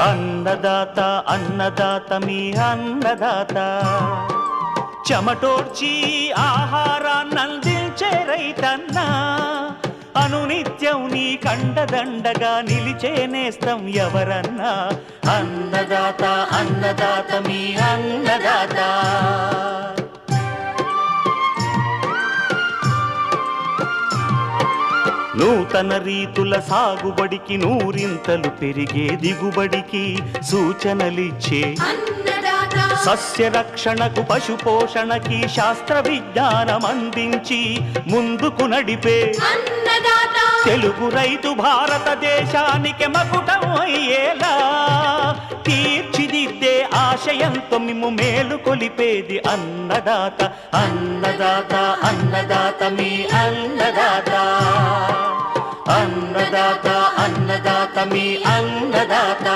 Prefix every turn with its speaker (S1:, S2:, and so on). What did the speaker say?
S1: అన్నదాత అన్నదాత మీ అన్నదాత చెమటోడ్చి ఆహారాన్నందించే రైతన్నా అనునిత్యం నీ కండదండగా నిలిచే నేస్తం ఎవరన్నా అన్నదాత అన్నదాత మీ అన్నదాత నూతన రీతుల సాగుబడికి నూరింతలు పెరిగే దిగుబడికి సూచనలిచ్చే సస్య రక్షణకు పశు పోషణకి శాస్త్ర విజ్ఞానం అందించి ముందుకు నడిపే తెలుగు రైతు భారతదేశానికి మకుటం అయ్యేలా తీర్చిదిద్దే ఆశయంతో మిమ్ము మేలు కొలిపేది అన్నదాత అన్నదాత అన్నదాత మీ అన్నదాత అన్నదాత అన్నదాత మీ అన్నదాత